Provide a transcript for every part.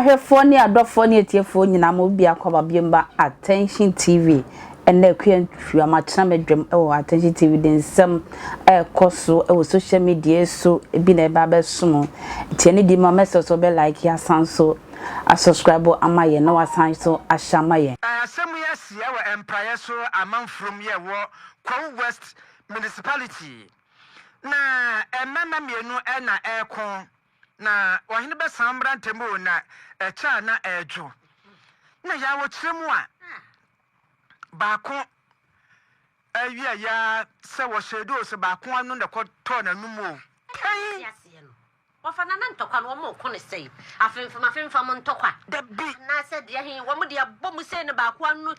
ahwefo ne adofo ne etiefo nyina mo bia kwaba biemba Attention TV ene kwantwa machina medwem ewo Attention TV den sam koso ewo social media so ebi na eba besom tie ne di ma message so be like ya sanso a subscribe amaye na wasan so ashamaye asem yes ye wa empire so amanfrom ye wo Kwa West municipality na emema mienu na ekon na wahene be sambra ntemo na echa na ejo na ya wo kiremu a baako awia ya se wo shedo se baako anu de ko to na numu kai wafana na ntokwa no mo ko ne sei afemfa mo ntokwa da bi na se de hin wo mo de abom sei ne baako anu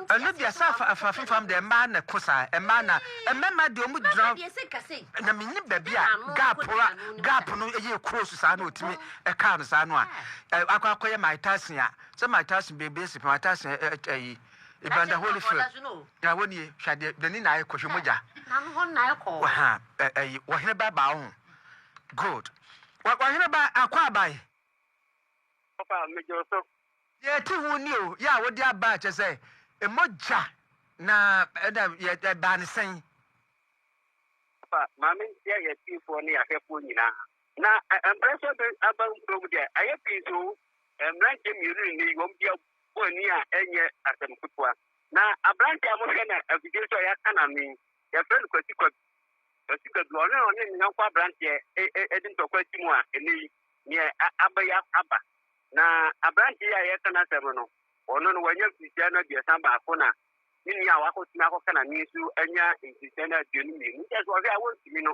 anu dia safa afafam de ma na kosa ma na emema de omu drum na minni baby a gap no ye cross sa na otimi e ka no sa no a akwakoye my tasin a so my tasin baby si my tasin ibanda holy field na woni hwade dani na ayekwohwe moja na no hon na ayekwo ha wo hene ba ba ho good wo hene ba akwa abai papa mejo so ye ti hu ni o ya wo di aba che say emoja na ye ba ne sen papa mami ye ti fo ni afefo nyina na embrace be aba program dia ayepi so emranche miru ni wom dia boni a enye asem kutwa na abranche amohwe na afije so ya kana mi ya friend kwasikwa do oni ni kwa abranche edin to kwasimu a eni ni abaya aba na abranche ya ye kana sem no ono no wanya fisia na bia samba akona ni ya wako timi akọ kana ni su anya fisia na bia ni mi nje so ya won timi no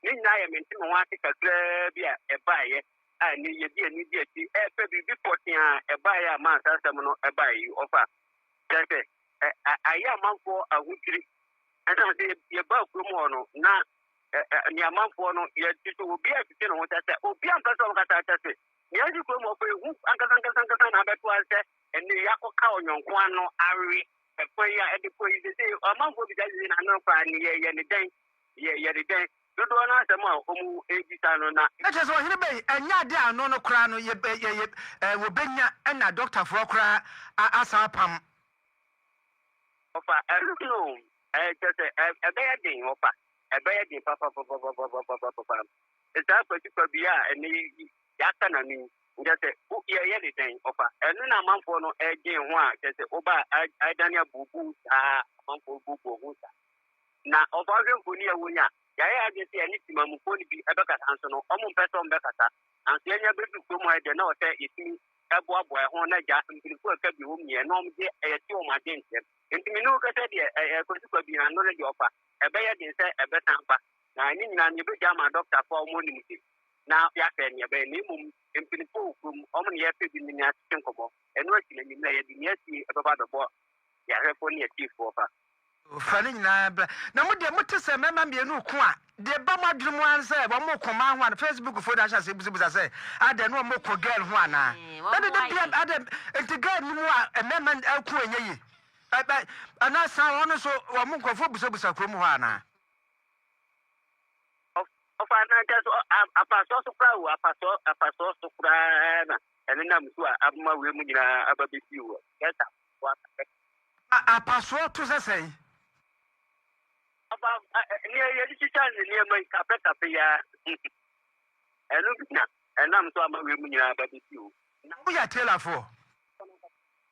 ni na ya menti mo wa kakra bia ebaye a ni ye bia ni bia ti pe bi potia ebaye a ma sasem no ebaye ofa tete aya manfo ahutiri asa se ye ba kromo no na ni amanfo no ye ti so obi a fiti no wo tete obi an person kata tete ni aji kromo ko hu ankasan na beto ase eni yakoka onyonko ano awe epoya edipoyi se amanfo bi dazi na no fa ni ye ni den ye de den dodo na asema omu ebisa no na eche so hine be enya de ano no kra no ye wo benya na doctor for kra asapam ofa no just ebeye din ofa ebeye din papa esa kwa bia eni yaka na ni njete ye de den ofa enu na manfo no egin ho a jete oba aidania bubu a manfo bubu ho sa na oba hwemfo ni awonya ya agesi eni timamfo ni bi ebekata anso no omo mpeso mbekata anso enya bedu komo ede na o se yetimi eboabo ho na ja mpirifo ka bi wo mie no mde eyeti o ma den ntem ntimi no ka se de kwasikwa bi na no le ofa ebeye den se ebetampa na ni nyina ni be jama doctor for mo ni muti na ya ka ni ebe ni mum mpirifo kum omo ni ya pe bi ni atin kobo eno akile ni na ya bi ni ati ebeba dobo ya refo ni ati fo fa fani na bla na mo de motese mema mienu ko a de ba madwum ansa ba mo koma ho na Facebook fo da sha se buza se ade no mo ko girl ho ana ade de bia ade enti girl ni mo a mema aku enyeyi ana sa wono so wo mo ko fo buza krom ho ana of ana just apaso so pra wo apaso so pra na ene na msu abma we mu nyina ababesi wo yesa wa apaso to se aba ni ye digital ni mai kape ya enu bina enam so ama we mu nyina ababesi wo na wo ya tela fo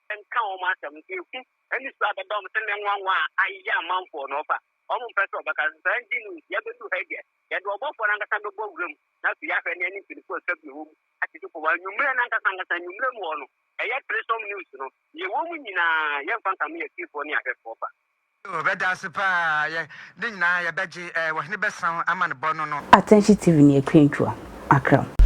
enka o ma tam ke ku eni so abadom se ne nwanwa aya manfo no fa o mu peso baka sanji ni ye bedu hege ye do obofo na ngata do gwum na fi ya fe ne ni filifo ka bi wo ati ko wa nyumre na ngata nyumre mu ono eye tresom news no ye wo mu nyina ye mfa kam ye tifo ni afefo fa o beda sepa ye de nyina ye beji wo hene besan ama ne bono no Attention TV ni ekwentwa akram